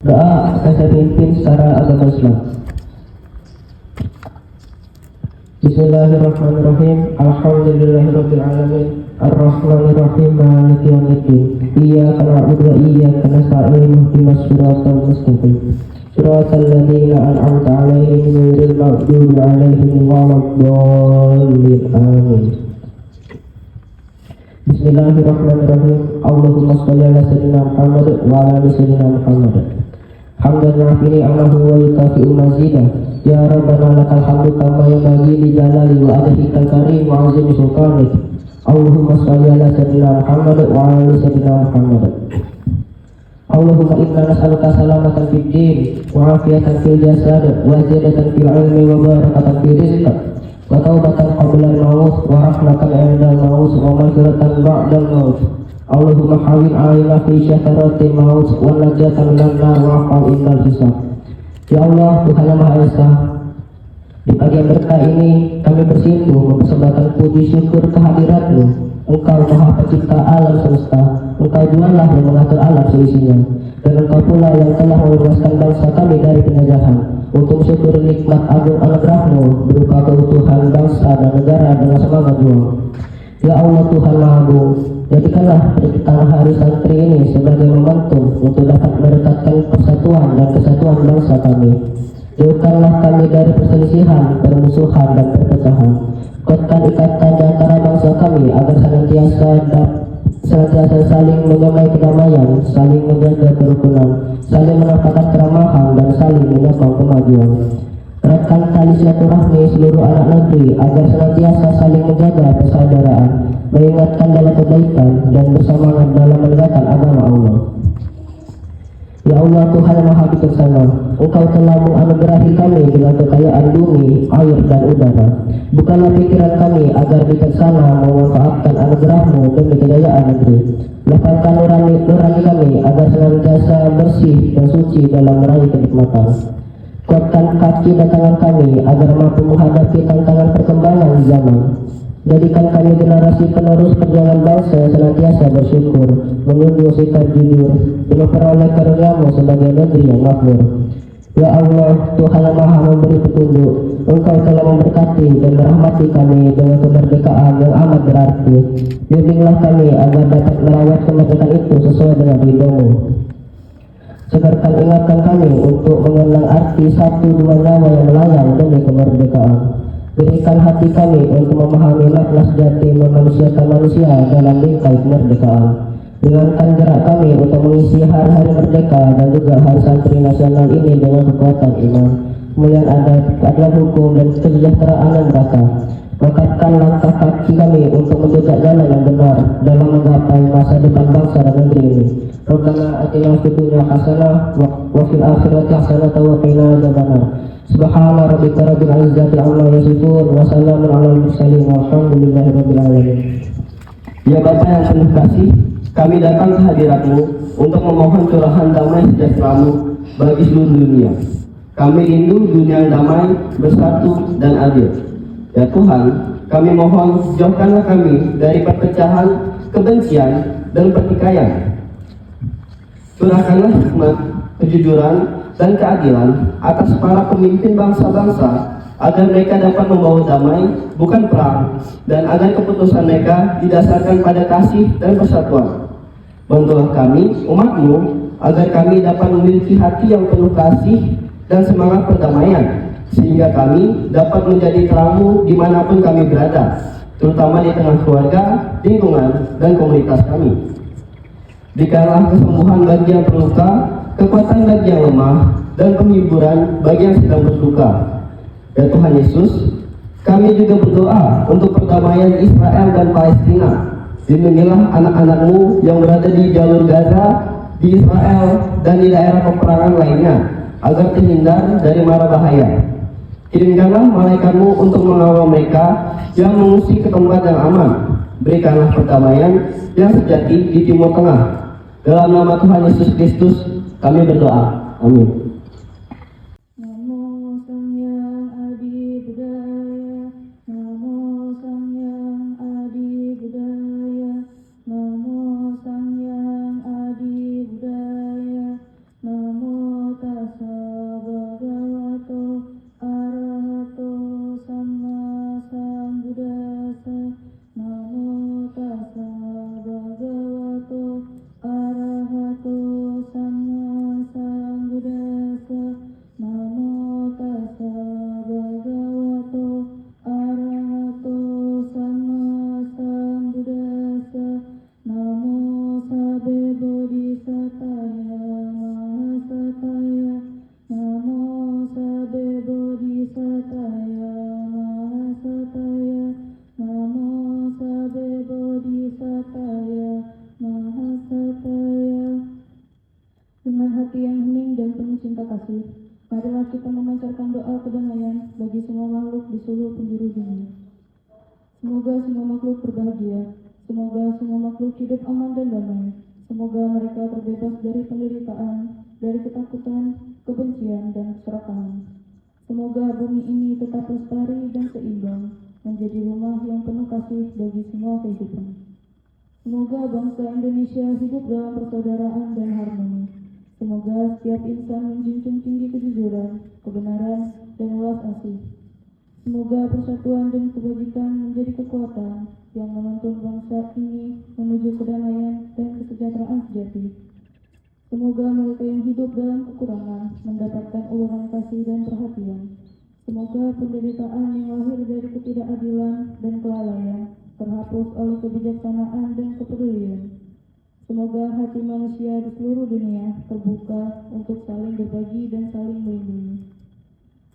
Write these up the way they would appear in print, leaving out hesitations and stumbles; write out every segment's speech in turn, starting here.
Doa saya pimpin secara agama Islam. Bismillahirrahmanirrahim. Alhamdulillahirabbil alamin. Arrahmanirrahim. Maliki yaumiddin. Iyyaka na'budu wa iyyaka nasta'in. Ihdinas siratal mustaqim. Siratal ladzina an'amta 'alaihim ghairil maghdubi 'alaihim waladdallin. Amin. Bismillahirrahmanirrahim. Allahumma shalli ala sayyidina Muhammad wa ala ali sayyidina Muhammad. Hamdan ya'fini amahu wa yukafi'u mazidah. Ya Rabbana lakal hamdu kama yanbaghi li jalali wa wajhikal karim wa 'azimi sultanik. Allahumma shalli ala sayyidina Muhammad wa ala ali sayyidina Muhammad. Allahumma inna nas'aluka salamatan fid din wa 'afiyatan fil jasad wa ziyadatan fil 'ilmi wa barakatan fil rizq wa taubatan qabla al-maut wa rahmatan 'inda al-maut wa maghfiratan ba'da al-maut. Allahumma hawin 'alaina fi syakaratil maut wa najatan minan nar wa 'afwal hisab. Ya Allah, Tuhan yang Maha Esa, di pagi yang berkah ini kami bersimpuh mempersembahkan puji syukur kehadirat-Mu. Engkau Maha Pencipta alam semesta, Engkau jualah yang mengatur alam seisinya, dan Engkau pula yang telah membebaskan bangsa kami dari penjajahan. Untuk syukur nikmat agung anugerah-Mu berupa keutuhan bangsa dan negara dengan semangat juang. Ya Allah Tuhan Maha Agung, jadikanlah tanah hari santri ini sebagai momentum untuk dapat merekatkan persatuan dan kesatuan bangsa kami. Jauhkanlah kami dari perselisihan, permusuhan, dan perpecahan. Kuatkan ikatan di antara bangsa kami agar senantiasa saling menyamai kedamaian, saling menjaga kerukunan, saling menampakkan keramahan, dan saling menyokong kemajuan. Eratkan tali silaturahmi seluruh anak negeri agar senantiasa saling menjaga persaudaraan, mengingatkan dalam kebaikan, dan bersemangat dalam menegakkan agama Allah. Ya Allah Tuhan yang Maha Bijaksana, Engkau telah menganugerahi kami dengan kekayaan bumi, air, dan udara. Bukanlah pikiran kami agar bijaksana memanfaatkan anugerah-Mu demi kejayaan negeri. Lapangkan nurani kami agar senantiasa bersih dan suci dalam meraih kenikmatan. Kuatkan kaki dan tangan kami agar mampu menghadapi tantangan perkembangan zaman. Jadikan kami generasi penerus perjalanan bangsa senantiasa bersyukur, menunggu sikap jujur, dan memperoleh karunia-Mu sebagai negeri yang makmur. Ya Allah, Tuhan yang Maha memberi petunjuk, Engkau telah memberkati dan merahmati kami dengan kemerdekaan yang amat berarti. Bimbinglah kami agar dapat merawat kemerdekaan itu sesuai dengan ridho-Mu. Segarkan ingatkan kami untuk mengenang arti satu dua nyawa yang melayang demi kemerdekaan. Berikan hati kami untuk memahami makna sejati memanusiakan manusia dalam bingkai kemerdekaan. Ringankan gerak kami untuk mengisi hari-hari merdeka dan juga hari santri nasional ini dengan kekuatan iman, kemuliaan adat, keadilan hukum, dan kesejahteraan yang merata. Angkatkan langkah kaki kami untuk menjejak jalan yang benar dalam menggapai masa depan bangsa dan negeri ini. Rabbana atina fid dunya hasanah wa fil akhirati hasanah wa qina adzabannar. Subhana rabbika rabbil izzati amma yasifun wa salamun alal mursalin walhamdulillahi rabbil alamin. Ya Bapa yang penuh kasih, kami datang ke hadirat-Mu untuk memohon curahan damai sejahtera-Mu bagi seluruh dunia. Kami rindu dunia yang damai, bersatu, dan adil. Ya Tuhan, kami mohon jauhkanlah kami dari perpecahan, kebencian, dan pertikaian. Curahkanlah hikmat, kejujuran, dan keadilan atas para pemimpin bangsa-bangsa agar mereka dapat membawa damai, bukan perang, dan agar keputusan mereka didasarkan pada kasih dan persatuan. Bantulah kami, umat-Mu, agar kami dapat memiliki hati yang penuh kasih dan semangat perdamaian, sehingga kami dapat menjadi terang-Mu dimanapun kami berada, terutama di tengah keluarga, lingkungan, dan komunitas kami. Berikanlah kesembuhan bagi yang terluka, kekuatan bagi yang lemah, dan penghiburan bagi yang sedang berduka. Ya Tuhan Yesus, kami juga berdoa untuk perdamaian Israel dan Palestina. Lindungilah anak-anak-Mu yang berada di jalur Gaza, di Israel, dan di daerah peperangan lainnya, agar terhindar dari mara bahaya. Kirimkanlah malaikat-Mu untuk mengawal mereka yang mengungsi ke tempat yang aman. Berikanlah perdamaian yang sejati di Timur Tengah. Dalam nama Tuhan Yesus Kristus, kami berdoa. Amin. Namo berbahagia. Semoga semua makhluk hidup aman dan damai. Semoga mereka terbebas dari penderitaan, dari ketakutan, kebencian, dan keserakahan. Semoga bumi ini tetap lestari dan seimbang, menjadi rumah yang penuh kasih bagi semua kehidupan. Semoga bangsa Indonesia hidup dalam persaudaraan dan harmoni. Semoga setiap insan menjunjung tinggi kejujuran, kebenaran, dan welas asih. Semoga persatuan dan kebajikan menjadi kekuatan yang menuntun bangsa ini menuju kedamaian dan kesejahteraan sejati. Semoga mereka yang hidup dalam kekurangan mendapatkan uluran kasih dan perhatian. Semoga penderitaan yang lahir dari ketidakadilan dan kelalaian terhapus oleh kebijaksanaan dan kepedulian. Semoga hati manusia di seluruh dunia terbuka untuk saling berbagi dan saling melindungi.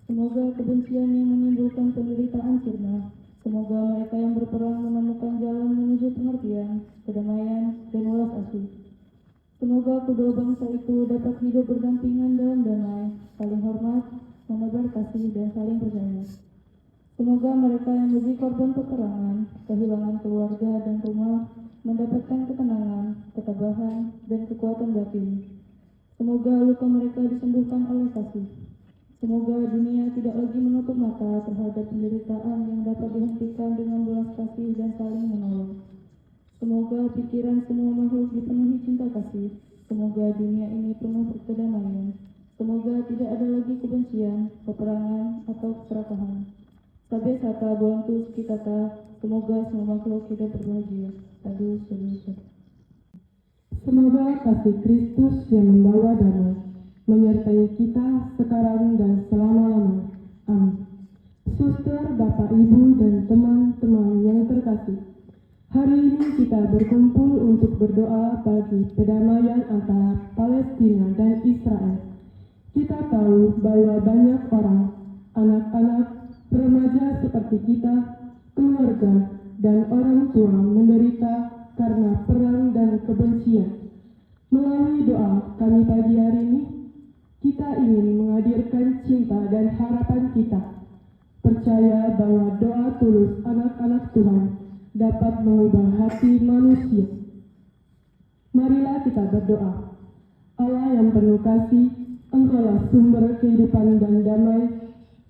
Semoga kebencian yang menimbulkan penderitaan sirna. Semoga mereka yang berperang menemukan jalan menuju pengertian, kedamaian, dan welas asih. Semoga kedua bangsa itu dapat hidup berdampingan dalam damai, saling hormat, menebar kasih, dan saling percaya. Semoga mereka yang menjadi korban peperangan, kehilangan keluarga dan rumah, mendapatkan ketenangan, ketabahan, dan kekuatan batin. Semoga luka mereka disembuhkan oleh kasih. Semoga dunia tidak lagi menutup mata terhadap penderitaan yang dapat dihentikan dengan belas kasih dan saling menolong. Semoga pikiran semua makhluk dipenuhi cinta kasih. Semoga dunia ini penuh kedamaian. Semoga tidak ada lagi kebencian, peperangan, atau keserakahan. Sabe sata buantu skitata. Semoga semua makhluk hidup berbahagia. Sadu, sadu, sadu. Semoga kasih Kristus yang membawa damai menyertai kita sekarang dan selama-lamanya. Amin. Suster, Bapak, Ibu, dan teman-teman yang terkasih, hari ini kita berkumpul untuk berdoa bagi perdamaian antara Palestina dan Israel. Kita tahu bahwa banyak orang, anak-anak, remaja seperti kita, keluarga, dan orang tua menderita karena perang dan kebencian. Melalui doa kami pagi hari ini, kita ingin menghadirkan cinta dan harapan kita. Percaya bahwa doa tulus anak-anak Tuhan dapat mengubah hati manusia. Marilah kita berdoa. Allah yang penuh kasih, Engkaulah sumber kehidupan dan damai.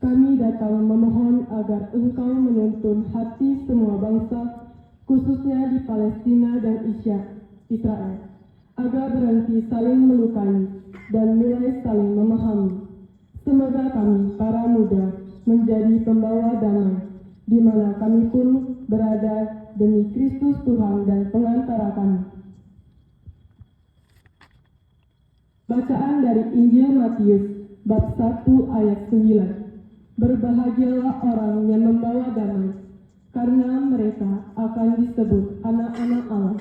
Kami datang memohon agar Engkau menuntun hati semua bangsa, khususnya di Palestina dan Israel, agar berhenti saling melukai dan mulai saling memahami. Semoga kami, para muda, menjadi pembawa damai, di mana kami pun berada demi Kristus Tuhan dan pengantara kami. Bacaan dari Injil Matius, bab 1 ayat 9. Berbahagialah orang yang membawa damai, karena mereka akan disebut anak-anak Allah.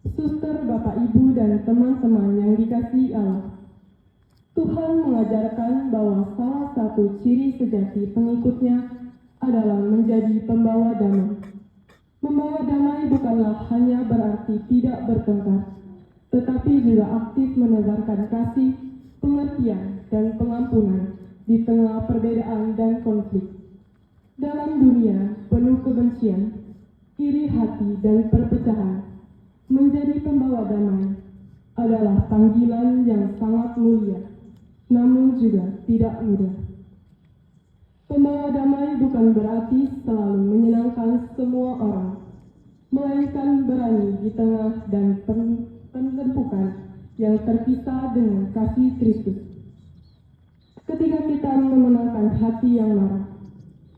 Suster, Bapak, Ibu, dan teman-teman yang dikasihi Allah, Tuhan mengajarkan bahwa salah satu ciri sejati pengikutnya adalah menjadi pembawa damai. Membawa damai bukanlah hanya berarti tidak bertengkar, tetapi juga aktif menebarkan kasih, pengertian, dan pengampunan di tengah perbedaan dan konflik. Dalam dunia penuh kebencian, iri hati, dan perpecahan, menjadi pembawa damai adalah panggilan yang sangat mulia, namun juga tidak mudah. Pembawa damai bukan berarti selalu menyenangkan semua orang, melainkan berani di tengah dan penumpukan yang terpisah dengan kasih Kristus. Ketika kita memenangkan hati yang marah,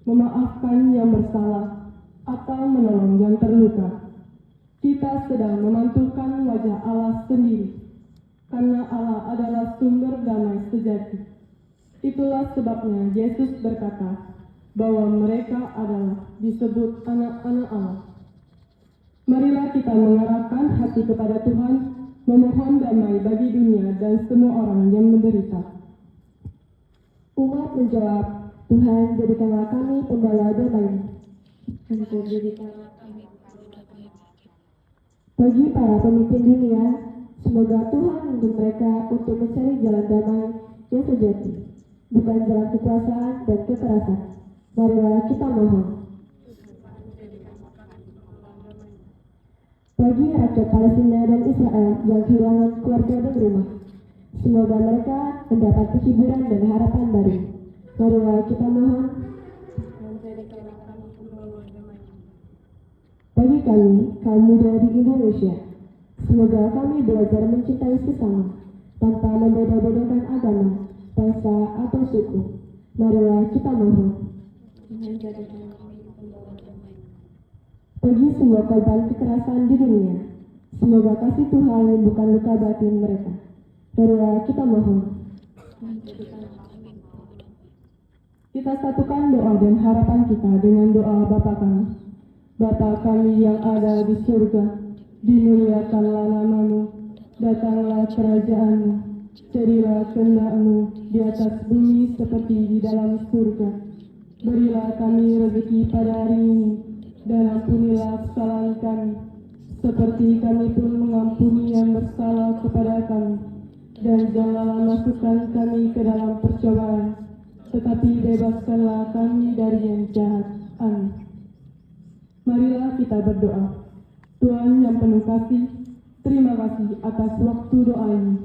memaafkan yang bersalah, atau menolong yang terluka, kita sedang memantulkan wajah Allah sendiri, karena Allah adalah sumber damai sejati. Itulah sebabnya Yesus berkata bahwa mereka adalah disebut anak-anak Allah. Marilah kita mengarahkan hati kepada Tuhan, memohon damai bagi dunia dan semua orang yang menderita. Umat menjawab, Tuhan, jadikanlah kami pembawa damai. Engkau jadikanlah kami pembawa damai. Bagi para pemimpin dunia, semoga Tuhan menuntun mereka untuk mencari jalan damai yang sejati, bukan jalan kekuasaan dan kekerasan. Marilah kita mohon. Bagi rakyat Palestina dan Israel yang kehilangan keluarga dan rumah, semoga mereka mendapat kehiburan dan harapan baru. Marilah kita mohon. Bagi kami, kaum muda di Indonesia, semoga kami belajar mencintai sesama, tanpa membeda-bedakan agama, bangsa, atau suku. Marilah kita mohon. Bagi semua korban kekerasan di dunia, semoga kasih Tuhan menyembuhkan luka batin mereka. Marilah kita mohon. Kita satukan doa dan harapan kita dengan doa Bapa kami. Bapa kami yang ada di surga, dimuliakanlah nama-Mu, datanglah kerajaan-Mu, jadilah kehendak-Mu di atas bumi seperti di dalam surga. Berilah kami rezeki pada hari ini, dan ampunilah kesalahan kami, seperti kami pun mengampuni yang bersalah kepada kami. Dan janganlah masukkan kami ke dalam percobaan, tetapi bebaskanlah kami dari yang jahat. Amin. Marilah kita berdoa. Tuhan yang penuh kasih, terima kasih atas waktu doa ini.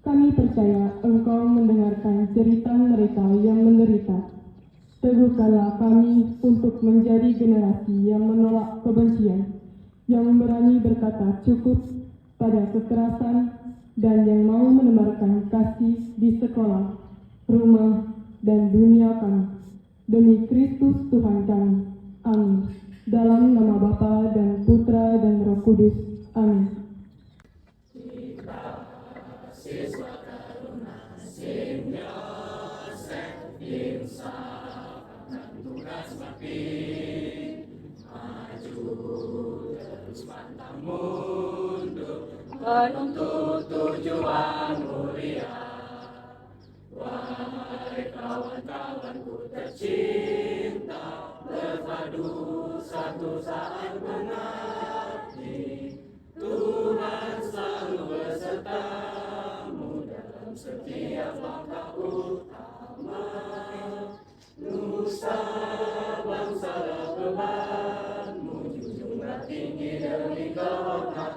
Kami percaya Engkau mendengarkan cerita mereka yang menderita. Teguhkanlah kami untuk menjadi generasi yang menolak kebencian, yang berani berkata cukup pada kekerasan, dan yang mau menebarkan kasih di sekolah, rumah, dan dunia kami. Demi Kristus Tuhan kami. Amin. Dalam nama Bapa dan Putra dan Roh Kudus. Amin. Menuntut tujuan mulia. Wahai kawan-kawanku tercinta, berpadu satu saat mengabdi. Tuhan selalu besertamu dalam setiap langkah utama. Nusa bangsalah bebanmu, junjunglah tinggi demi kehormatan.